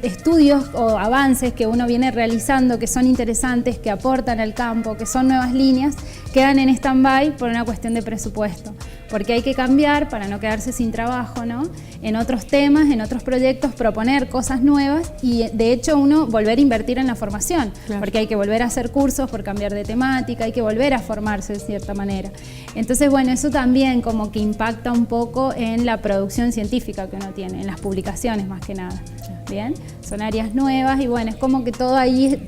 estudios o avances que uno viene realizando que son interesantes, que aportan al campo, que son nuevas líneas, quedan en stand-by por una cuestión de presupuesto. Porque hay que cambiar para no quedarse sin trabajo, ¿no? En otros temas, en otros proyectos, proponer cosas nuevas y de hecho uno volver a invertir en la formación, claro, porque hay que volver a hacer cursos por cambiar de temática, hay que volver a formarse de cierta manera. Entonces, bueno, eso también como que impacta un poco en la producción científica que uno tiene, en las publicaciones más que nada. Bien, son áreas nuevas y bueno, es como que todo ahí,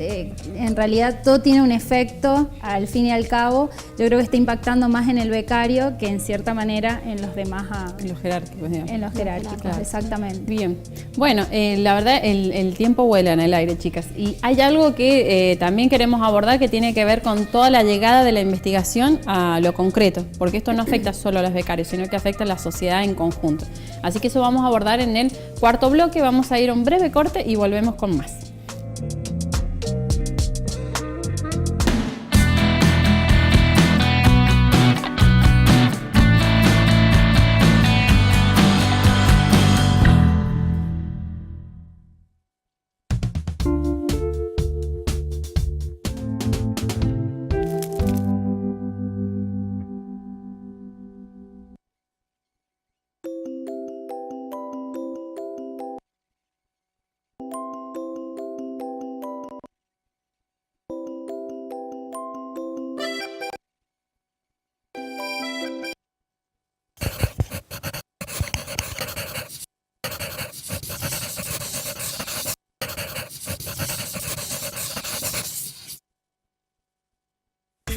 en realidad todo tiene un efecto al fin y al cabo. Yo creo que está impactando más en el becario que en cierta manera en los demás. En los jerárquicos, digamos. En los jerárquicos, claro, exactamente. Bien, bueno, la verdad el tiempo vuela en el aire, chicas. Y hay algo que también queremos abordar que tiene que ver con toda la llegada de la investigación a lo concreto, porque esto no afecta solo a los becarios, sino que afecta a la sociedad en conjunto. Así que eso vamos a abordar en el cuarto bloque. Vamos a ir a un breve corte y volvemos con más.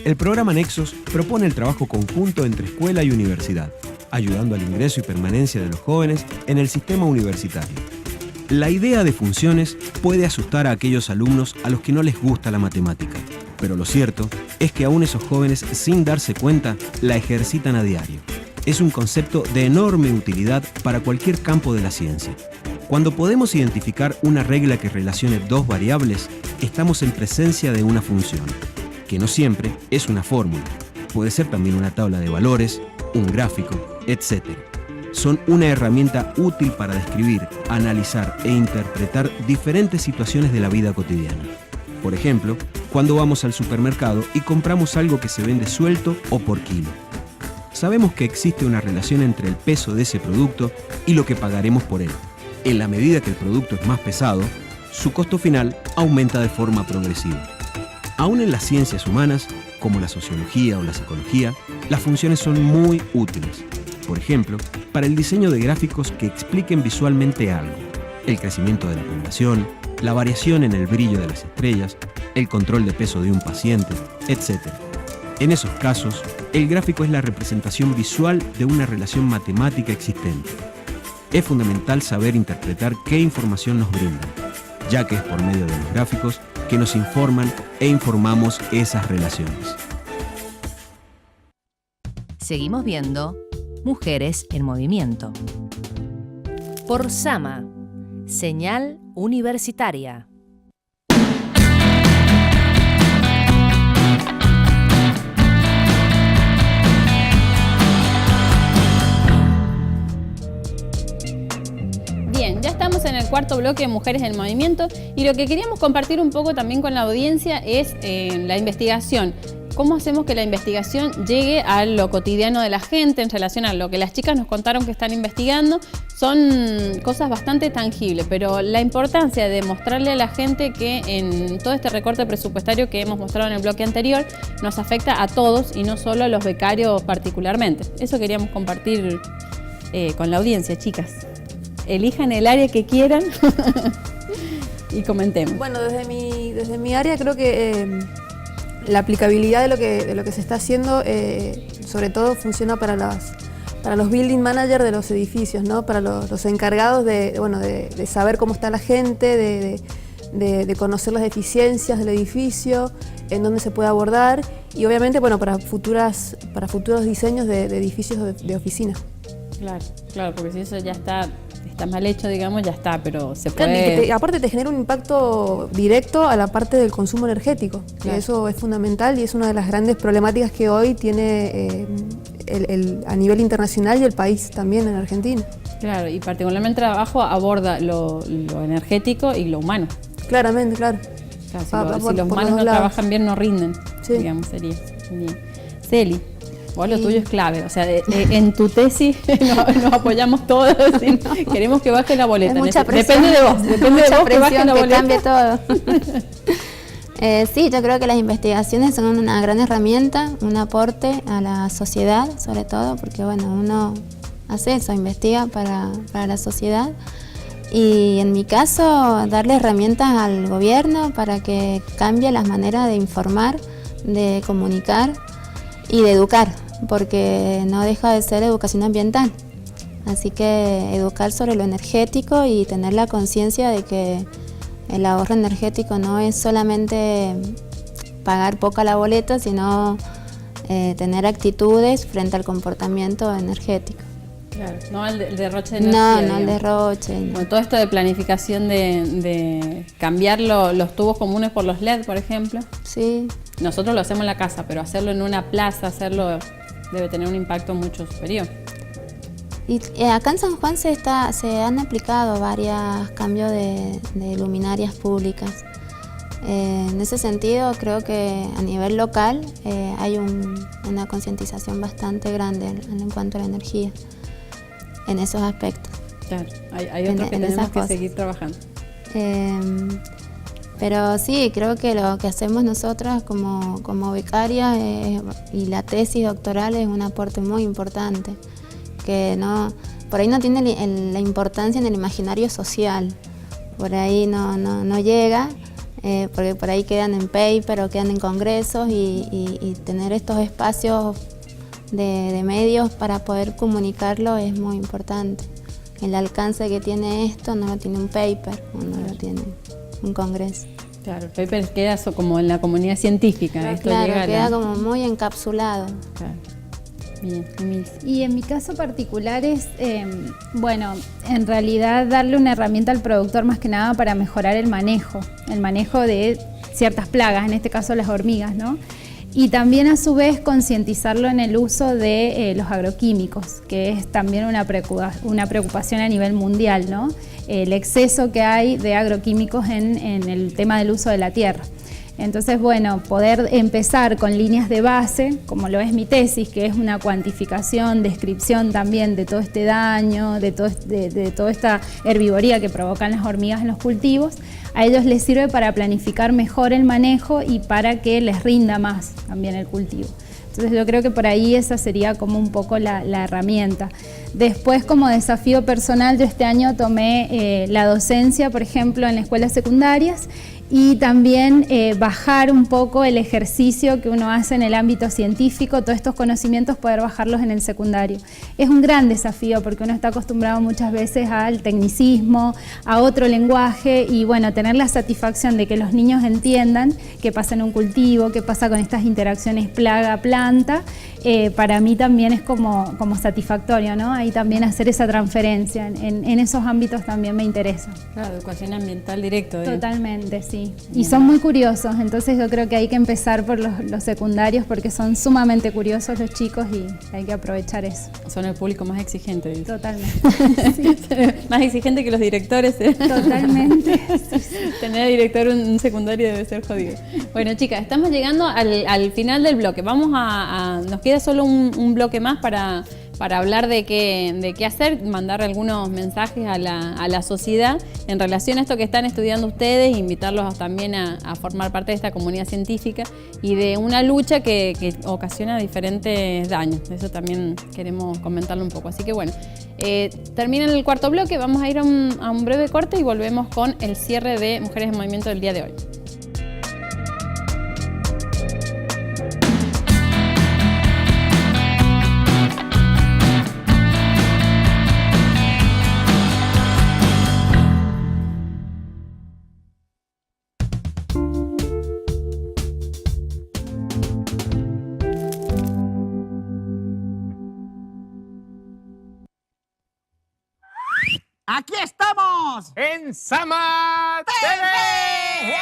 El programa Nexos propone el trabajo conjunto entre escuela y universidad, ayudando al ingreso y permanencia de los jóvenes en el sistema universitario. La idea de funciones puede asustar a aquellos alumnos a los que no les gusta la matemática, pero lo cierto es que aún esos jóvenes, sin darse cuenta, la ejercitan a diario. Es un concepto de enorme utilidad para cualquier campo de la ciencia. Cuando podemos identificar una regla que relacione dos variables, estamos en presencia de una función, que no siempre es una fórmula. Puede ser también una tabla de valores, un gráfico, etc. Son una herramienta útil para describir, analizar e interpretar diferentes situaciones de la vida cotidiana. Por ejemplo, cuando vamos al supermercado y compramos algo que se vende suelto o por kilo. Sabemos que existe una relación entre el peso de ese producto y lo que pagaremos por él. En la medida que el producto es más pesado, su costo final aumenta de forma progresiva. Aún en las ciencias humanas, como la sociología o la psicología, las funciones son muy útiles. Por ejemplo, para el diseño de gráficos que expliquen visualmente algo, el crecimiento de la población, la variación en el brillo de las estrellas, el control de peso de un paciente, etc. En esos casos, el gráfico es la representación visual de una relación matemática existente. Es fundamental saber interpretar qué información nos brindan, ya que es por medio de los gráficos que nos informan e informamos esas relaciones. Seguimos viendo Mujeres en Movimiento. Por Sama, Señal Universitaria. Bien, ya estamos en el cuarto bloque de Mujeres en Movimiento y lo que queríamos compartir un poco también con la audiencia es la investigación. ¿Cómo hacemos que la investigación llegue a lo cotidiano de la gente en relación a lo que las chicas nos contaron que están investigando? Son cosas bastante tangibles, pero la importancia de mostrarle a la gente que en todo este recorte presupuestario que hemos mostrado en el bloque anterior nos afecta a todos y no solo a los becarios particularmente. Eso queríamos compartir con la audiencia, chicas. elijan el área que quieran y comentemos. Bueno, desde mi área creo que la aplicabilidad de lo que se está haciendo, sobre todo funciona para los building managers de los edificios, ¿no? Para los encargados de saber cómo está la gente, de conocer las deficiencias del edificio, en dónde se puede abordar y obviamente para futuros diseños de edificios de oficina. Claro, porque si eso ya está mal hecho, digamos, ya está, pero se puede... Aparte te genera un impacto directo a la parte del consumo energético, que eso es fundamental y es una de las grandes problemáticas que hoy tiene a nivel internacional y el país también en Argentina. Claro, y particularmente el trabajo aborda lo energético y lo humano. Claramente, claro. Claro, si los humanos no trabajan bien, no rinden, digamos, sería. Bien. Celi, vos lo tuyo es clave, o sea, en tu tesis nos apoyamos todos, ¿sí? Queremos que baje la boleta. Depende de vos, que baje la boleta. Cambie todo. Sí, yo creo que las investigaciones son una gran herramienta, un aporte a la sociedad, sobre todo, porque uno hace eso, investiga para la sociedad. Y en mi caso, darle herramientas al gobierno para que cambie las maneras de informar, de comunicar y de educar, porque no deja de ser educación ambiental. Así que educar sobre lo energético y tener la conciencia de que el ahorro energético no es solamente pagar poca la boleta, sino tener actitudes frente al comportamiento energético. Claro, no el derroche de energía. No el derroche. No. Bueno, todo esto de planificación de cambiar los tubos comunes por los LED, por ejemplo. Sí. Nosotros lo hacemos en la casa, pero hacerlo en una plaza, debe tener un impacto mucho superior. Y acá en San Juan se han aplicado varios cambios de luminarias públicas. En ese sentido, creo que a nivel local hay una concientización bastante grande en cuanto a la energía, en esos aspectos. Claro, hay otros que tenemos que seguir trabajando. Pero sí, creo que lo que hacemos nosotras como becarias y la tesis doctoral es un aporte muy importante, que por ahí no tiene la importancia en el imaginario social, por ahí no llega, porque por ahí quedan en paper o quedan en congresos y tener estos espacios de medios para poder comunicarlo es muy importante. El alcance que tiene esto no lo tiene un paper, no lo tiene un congreso. Claro, el paper queda como en la comunidad científica. Claro, queda como muy encapsulado. Claro. Bien, Emil. Y en mi caso particular es, en realidad darle una herramienta al productor más que nada para mejorar el manejo de ciertas plagas, en este caso las hormigas, ¿no? Y también a su vez concientizarlo en el uso de los agroquímicos, que es también una preocupación a nivel mundial, ¿no? El exceso que hay de agroquímicos en el tema del uso de la tierra. Entonces, poder empezar con líneas de base, como lo es mi tesis, que es una cuantificación, descripción también de todo este daño, de toda esta herbivoría que provocan las hormigas en los cultivos, a ellos les sirve para planificar mejor el manejo y para que les rinda más también el cultivo. Entonces yo creo que por ahí esa sería como un poco la herramienta. Después, como desafío personal, yo este año tomé la docencia, por ejemplo, en las escuelas secundarias, y también bajar un poco el ejercicio que uno hace en el ámbito científico, todos estos conocimientos poder bajarlos en el secundario. Es un gran desafío porque uno está acostumbrado muchas veces al tecnicismo, a otro lenguaje y tener la satisfacción de que los niños entiendan qué pasa en un cultivo, qué pasa con estas interacciones plaga-planta, para mí también es como satisfactorio, ¿no? Ahí también hacer esa transferencia, en esos ámbitos también me interesa. Claro, educación ambiental directo. Totalmente, sí. Y son muy curiosos, entonces yo creo que hay que empezar por los secundarios porque son sumamente curiosos los chicos y hay que aprovechar eso. Son el público más exigente. ¿Dice? Totalmente. Sí. Más exigente que los directores. Totalmente. Tener de director un secundario debe ser jodido. Bueno, chicas, estamos llegando al final del bloque. Nos queda solo un bloque más para hablar de qué hacer, mandar algunos mensajes a la sociedad en relación a esto que están estudiando ustedes, invitarlos también a formar parte de esta comunidad científica y de una lucha que ocasiona diferentes daños. Eso también queremos comentarlo un poco. Así que Termina el cuarto bloque, vamos a ir a un breve corte y volvemos con el cierre de Mujeres en Movimiento del día de hoy. ¡Aquí estamos! ¡En Sama TV!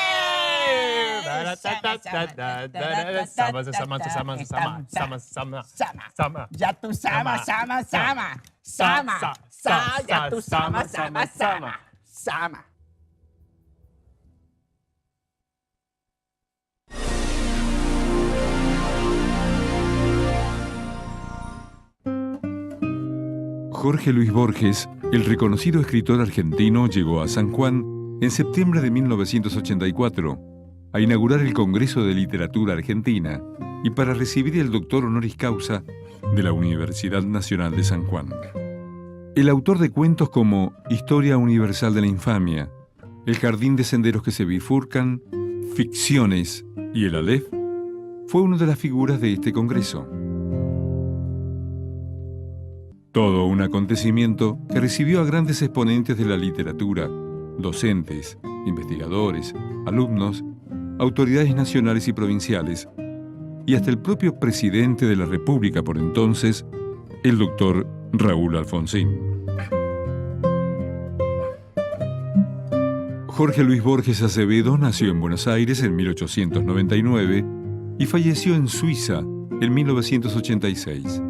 Sama. Ya tú sama. Ya tú sama. Jorge Luis Borges, el reconocido escritor argentino, llegó a San Juan en septiembre de 1984 a inaugurar el Congreso de Literatura Argentina y para recibir el doctor honoris causa de la Universidad Nacional de San Juan. El autor de cuentos como Historia Universal de la Infamia, El Jardín de Senderos que se bifurcan, Ficciones y El Aleph, fue una de las figuras de este congreso. Todo un acontecimiento que recibió a grandes exponentes de la literatura, docentes, investigadores, alumnos, autoridades nacionales y provinciales, y hasta el propio presidente de la República por entonces, el doctor Raúl Alfonsín. Jorge Luis Borges Acevedo nació en Buenos Aires en 1899 y falleció en Suiza en 1986.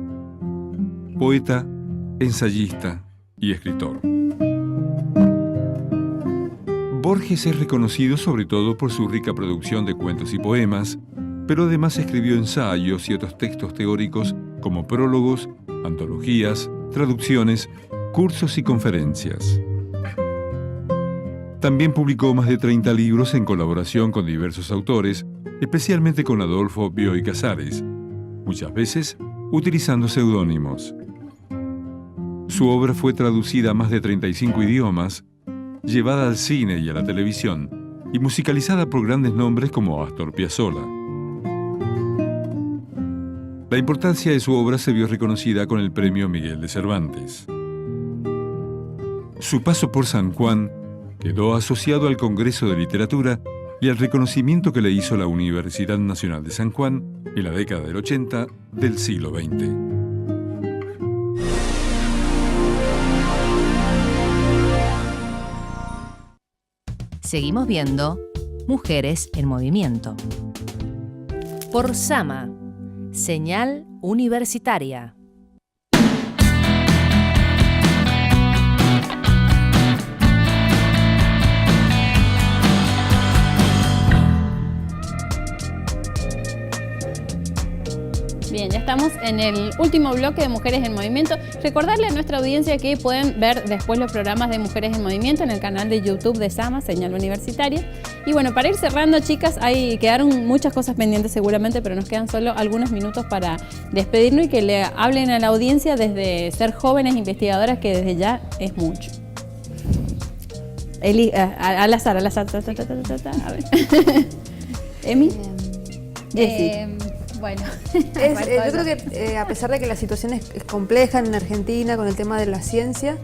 Poeta, ensayista y escritor. Borges es reconocido sobre todo por su rica producción de cuentos y poemas, pero además escribió ensayos y otros textos teóricos como prólogos, antologías, traducciones, cursos y conferencias. También publicó más de 30 libros en colaboración con diversos autores, especialmente con Adolfo Bioy Casares, muchas veces utilizando seudónimos. Su obra fue traducida a más de 35 idiomas, llevada al cine y a la televisión, y musicalizada por grandes nombres como Astor Piazzolla. La importancia de su obra se vio reconocida con el Premio Miguel de Cervantes. Su paso por San Juan quedó asociado al Congreso de Literatura y al reconocimiento que le hizo la Universidad Nacional de San Juan en la década del 80 del siglo XX. Seguimos viendo Mujeres en Movimiento. Por Sama, Señal Universitaria. Bien, ya estamos en el último bloque de Mujeres en Movimiento. Recordarle a nuestra audiencia que pueden ver después los programas de Mujeres en Movimiento en el canal de YouTube de Sama, Señal Universitaria. Y bueno, para ir cerrando, chicas, quedaron muchas cosas pendientes seguramente, pero nos quedan solo algunos minutos para despedirnos y que le hablen a la audiencia desde ser jóvenes investigadoras, que desde ya es mucho. Eli, al azar. A ver. ¿Emi? Bueno, yo creo que a pesar de que la situación es compleja en Argentina con el tema de la ciencia,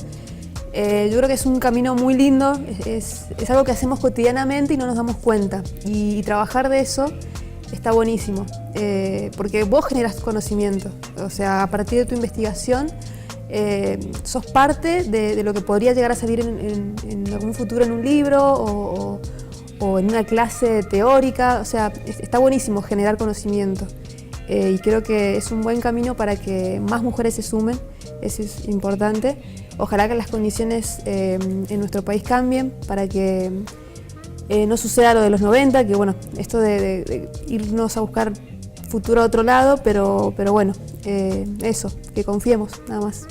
yo creo que es un camino muy lindo, es algo que hacemos cotidianamente y no nos damos cuenta. Y trabajar de eso está buenísimo, porque vos generas conocimiento. O sea, a partir de tu investigación, sos parte de lo que podría llegar a salir en algún futuro en un libro o en una clase teórica. O sea, está buenísimo generar conocimiento. Y creo que es un buen camino para que más mujeres se sumen, eso es importante. Ojalá que las condiciones en nuestro país cambien para que no suceda lo de los 90, que bueno, esto de irnos a buscar futuro a otro lado, pero bueno, eso, que confiemos, nada más.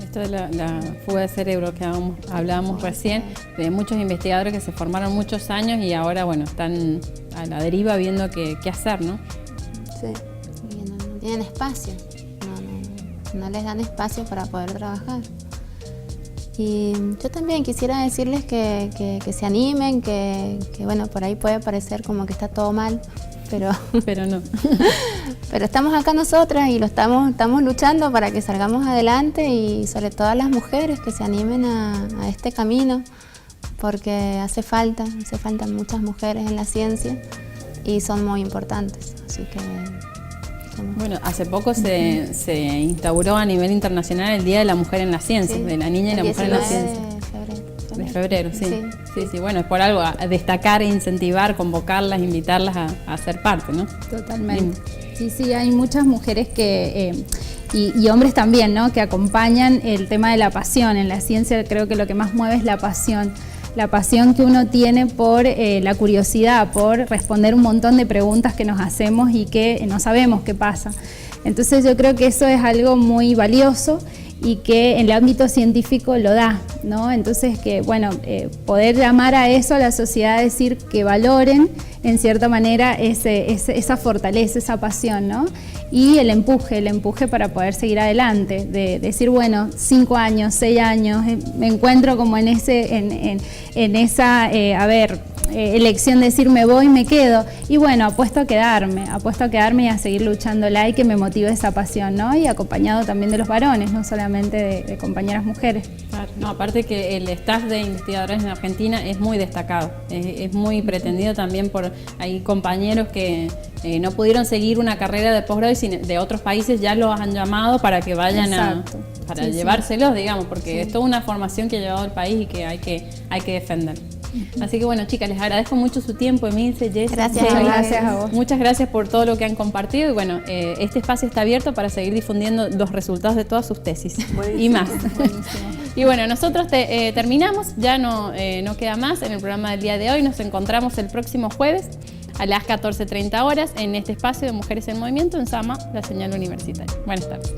Esto de la fuga de cerebro que hablábamos recién, de muchos investigadores que se formaron muchos años y ahora bueno, están a la deriva viendo qué hacer, ¿no? Sí. No tienen espacio, no les dan espacio para poder trabajar. Y yo también quisiera decirles que se animen, que bueno, por ahí puede parecer como que está todo mal, pero no. pero estamos acá nosotras y estamos luchando para que salgamos adelante, y sobre todo a las mujeres que se animen a este camino, porque hace faltan muchas mujeres en la ciencia y son muy importantes, así que... Bueno, hace poco se instauró a nivel internacional el Día de la Mujer en la Ciencia, de la niña y la mujer en la ciencia. De febrero, sí. Bueno, es por algo a destacar, incentivar, convocarlas, invitarlas a ser parte, ¿no? Totalmente. Sí, hay muchas mujeres que... y hombres también, ¿no? Que acompañan el tema de la pasión. En la ciencia creo que lo que más mueve es la pasión. La pasión que uno tiene por la curiosidad, por responder un montón de preguntas que nos hacemos y que no sabemos qué pasa. Entonces yo creo que eso es algo muy valioso y que en el ámbito científico lo da, ¿no? Entonces que, bueno, poder llamar a eso a la sociedad, decir que valoren en cierta manera esa fortaleza, esa pasión, ¿no? Y el empuje para poder seguir adelante, de decir, bueno, 5 años, 6 años, me encuentro como en esa elección de decir me voy, me quedo, y bueno, apuesto a quedarme y a seguir luchándola, y que me motive esa pasión, ¿no? Y acompañado también de los varones, no solamente de compañeras mujeres. Claro. No, aparte que el staff de investigadores en Argentina es muy destacado, es muy pretendido también por hay compañeros que no pudieron seguir una carrera de posgrado y de otros países ya los han llamado para que vayan para llevárselos, digamos, porque es toda una formación que ha llevado el país y que hay que defender. Así que bueno, chicas, les agradezco mucho su tiempo, Emilce, Jessy. Gracias a vos. Muchas gracias por todo lo que han compartido, y bueno, este espacio está abierto para seguir difundiendo los resultados de todas sus tesis. Buenísimo, y más. Y bueno, nosotros terminamos, ya no queda más en el programa del día de hoy. Nos encontramos el próximo jueves a las 14:30 horas en este espacio de Mujeres en Movimiento en SAMA, la señal universitaria. Buenas tardes.